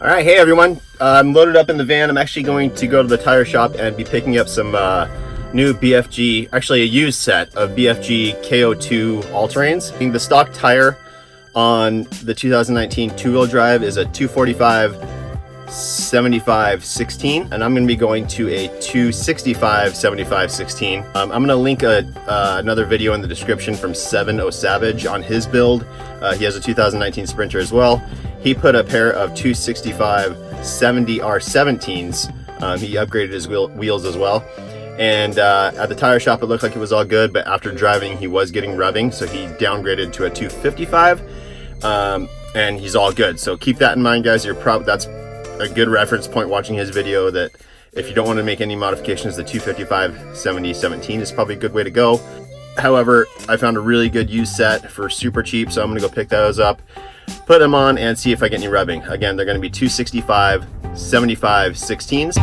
All right, hey everyone. I'm loaded up in the van. I'm actually going to go to the tire shop and be picking up some new BFG, actually a used set of BFG KO2 All Terrains. The stock tire on the 2019 two-wheel drive is a 245/75/16, and I'm going to be going to a 265/75/16. I'm going to link another video in the description from 70 Savage on his build. He has a 2019 Sprinter as well. He put a pair of 265/70R17s. He upgraded his wheels as well. And at the tire shop, it looked like it was all good, but after driving, he was getting rubbing, so he downgraded to a 255, and he's all good. So keep that in mind, guys. That's a good reference point watching his video, that if you don't want to make any modifications, the 255/70/17 is probably a good way to go. However, I found a really good used set for super cheap, so I'm going to go pick those up, put them on, and see if I get any rubbing. Again, they're going to be 265/75/16s.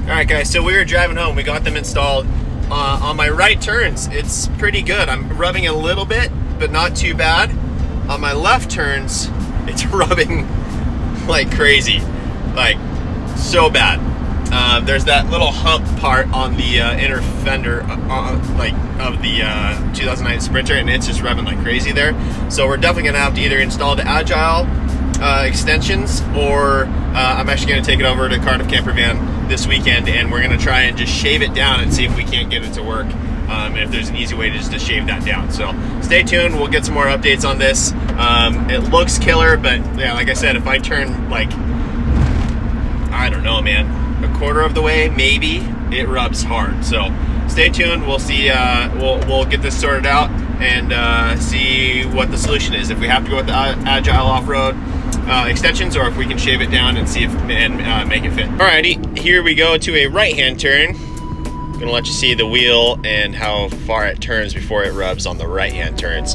Alright guys, so we were driving home, we got them installed. On my right turns, it's pretty good. I'm rubbing a little bit, but not too bad. On my left turns, it's rubbing like crazy, like so bad. There's that little hump part on the inner fender like of the 2009 Sprinter, and it's just rubbing like crazy there. So we're definitely gonna have to either install the Agile extensions, or I'm actually going to take it over to Cardiff Campervan this weekend, and we're going to try and just shave it down and see if we can't get it to work, and if there's an easy way to shave that down. So stay tuned, we'll get some more updates on this. It looks killer, but yeah, like I said, if I turn like, I don't know, man, a quarter of the way, maybe, it rubs hard. So stay tuned, we'll see, we'll get this sorted out and see what the solution is, if we have to go with the Agile off-road extensions, or if we can shave it down and see if make it fit. Alrighty, here we go to a right-hand turn. Gonna let you see the wheel and how far it turns before it rubs on the right-hand turns.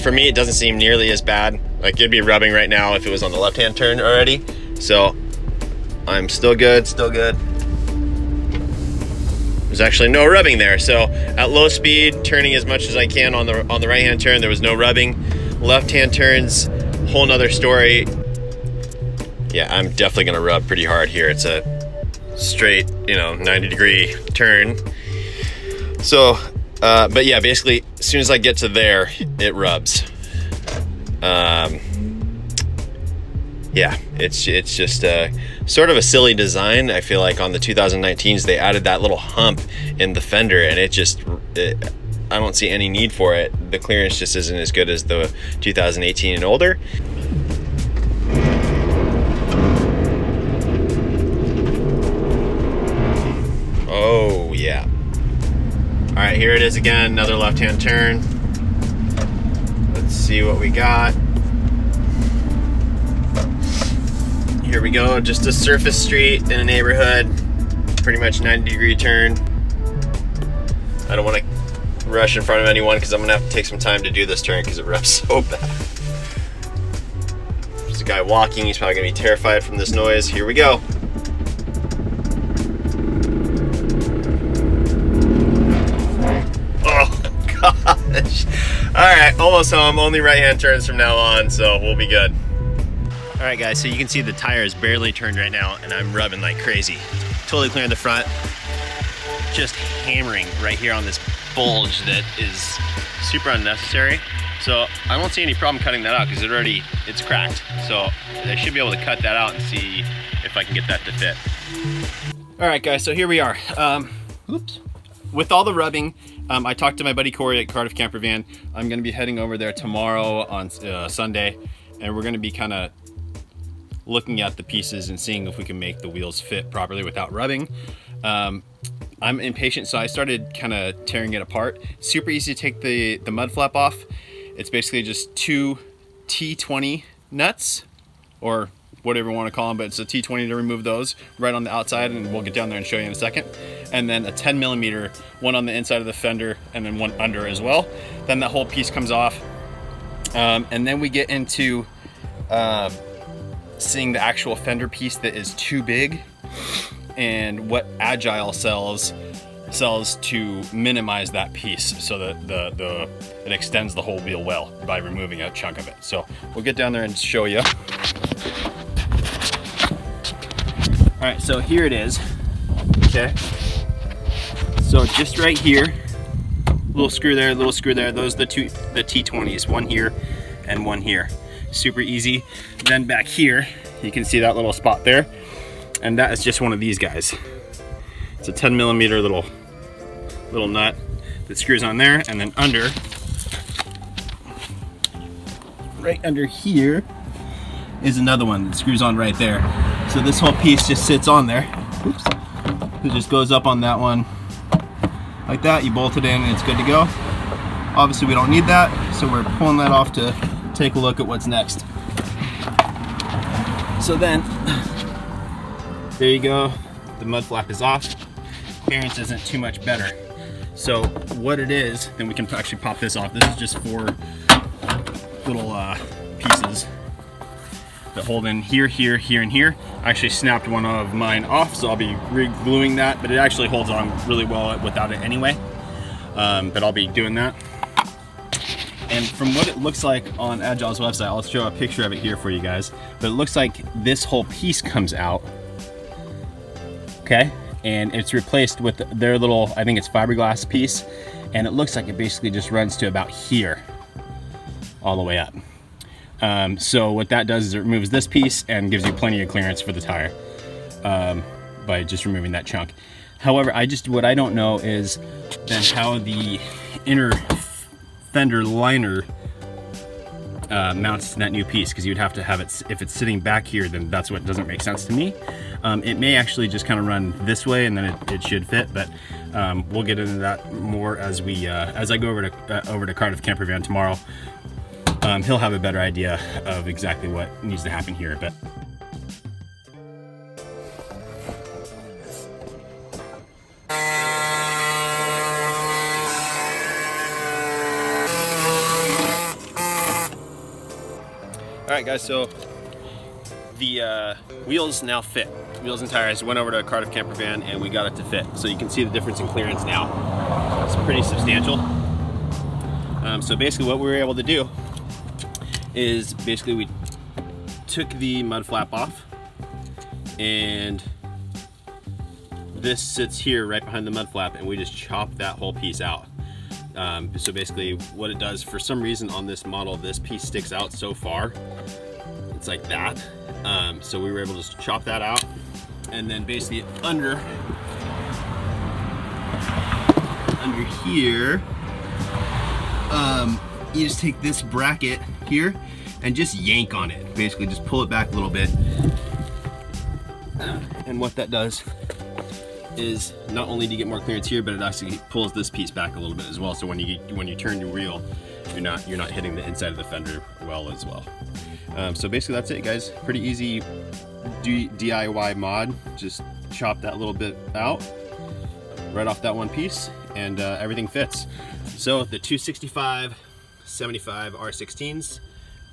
For me, it doesn't seem nearly as bad. Like, it'd be rubbing right now if it was on the left-hand turn already. So I'm still good, still good. There's actually no rubbing there. So at low speed, turning as much as I can on the right-hand turn, there was no rubbing. Left-hand turns, whole nother story. Yeah, I'm definitely gonna rub pretty hard here. It's a straight, 90-degree turn. So, but yeah, basically, as soon as I get to there, it rubs. Yeah, it's just sort of a silly design. I feel like on the 2019s, they added that little hump in the fender, and I don't see any need for it. The clearance just isn't as good as the 2018 and older. Oh yeah. All right, here it is again, another left-hand turn. Let's see what we got. Here we go, just a surface street in a neighborhood, pretty much 90-degree turn. I don't want to rush in front of anyone because I'm gonna have to take some time to do this turn because it rubs so bad. There's a guy walking, he's probably gonna be terrified from this noise. Here we go. Oh gosh. All right, almost home, only right-hand turns from now on, so we'll be good. All right guys, so you can see the tire is barely turned right now, and I'm rubbing like crazy. Totally clearing the front, just hammering right here on this bulge that is super unnecessary. So I won't see any problem cutting that out because it's cracked. So I should be able to cut that out and see if I can get that to fit. All right guys, so here we are. Oops. With all the rubbing, I talked to my buddy Corey at Cardiff Campervan. I'm gonna be heading over there tomorrow on Sunday, and we're gonna be kind of looking at the pieces and seeing if we can make the wheels fit properly without rubbing. I'm impatient, so I started kind of tearing it apart. Super easy to take the mud flap off. It's basically just two T20 nuts, or whatever you want to call them, but it's a T20 to remove those right on the outside, and we'll get down there and show you in a second. And then a 10mm, one on the inside of the fender and then one under as well. Then that whole piece comes off. And then we get into seeing the actual fender piece that is too big, and what Agile sells to minimize that piece so that it extends the whole wheel well by removing a chunk of it. So we'll get down there and show you. All right, so here it is. Okay. So just right here, little screw there, little screw there. Those are the T20s, one here and one here. Super easy. Then back here, you can see that little spot there, and that is just one of these guys. It's a 10mm little nut that screws on there, and then under, right under here, is another one that screws on right there. So this whole piece just sits on there. Oops. It just goes up on that one like that. You bolt it in and it's good to go. Obviously we don't need that, so we're pulling that off to take a look at what's next. So then, there you go. The mud flap is off. Clearance isn't too much better. So what it is, then we can actually pop this off. This is just 4 little pieces that hold in here, here, here, and here. I actually snapped one of mine off, so I'll be re-gluing that, but it actually holds on really well without it anyway. But I'll be doing that. And from what it looks like on Agile's website, I'll show a picture of it here for you guys, but it looks like this whole piece comes out, okay? And it's replaced with their little, I think it's fiberglass piece, and it looks like it basically just runs to about here, all the way up. So what that does is it removes this piece and gives you plenty of clearance for the tire by just removing that chunk. However, what I don't know is then how the inner fender liner mounts to that new piece, because you'd have to have it, if it's sitting back here, then that's what doesn't make sense to me. It may actually just kind of run this way and then it should fit, but we'll get into that more as I go over to Cardiff Campervan tomorrow. He'll have a better idea of exactly what needs to happen here, but all right, guys, so the wheels now fit. Wheels and tires went over to Cardiff Campervan and we got it to fit. So you can see the difference in clearance now. It's pretty substantial. So basically what we were able to do is basically we took the mud flap off, and this sits here right behind the mud flap, and we just chopped that whole piece out. So basically what it does, for some reason on this model, this piece sticks out so far. It's like that. So we were able to just chop that out, and then basically under here, you just take this bracket here and just yank on it. Basically just pull it back a little bit. And what that does is not only do you get more clearance here, but it actually pulls this piece back a little bit as well. So when you turn your wheel, you're not hitting the inside of the fender well as well. So basically that's it, guys. Pretty easy DIY mod. Just chop that little bit out right off that one piece, and everything fits. So the 265 75 R16s,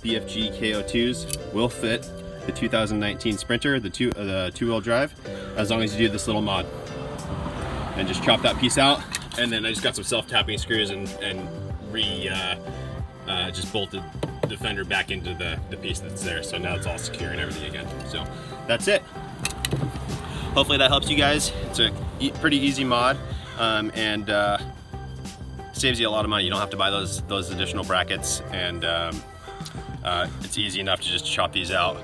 BFG KO2s will fit the 2019 Sprinter, the two-wheel drive, as long as you do this little mod. And just chop that piece out, and then I just got some self-tapping screws and just bolted the fender back into the piece that's there. So now it's all secure and everything again. So that's it. Hopefully that helps you guys. It's a pretty easy mod, and saves you a lot of money. You don't have to buy those additional brackets, and it's easy enough to just chop these out.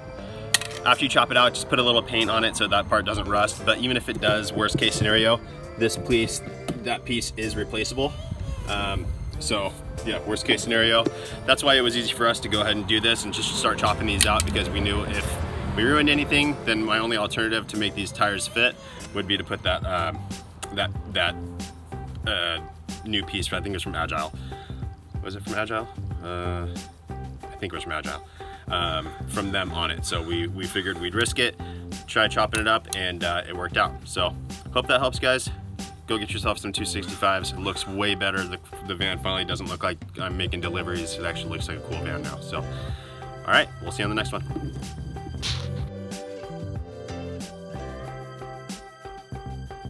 After you chop it out, just put a little paint on it so that part doesn't rust. But even if it does, worst case scenario, that piece is replaceable. So yeah, worst case scenario. That's why it was easy for us to go ahead and do this and just start chopping these out, because we knew if we ruined anything, then my only alternative to make these tires fit would be to put that new piece, I think it was from Agile. Was it from Agile? I think it was from Agile. from them on it. So we figured we'd risk it, try chopping it up, and it worked out. So hope that helps, guys. Go get yourself some 265s. It looks way better. The van finally doesn't look like I'm making deliveries. It actually looks like a cool van now. So, all right, we'll see you on the next one.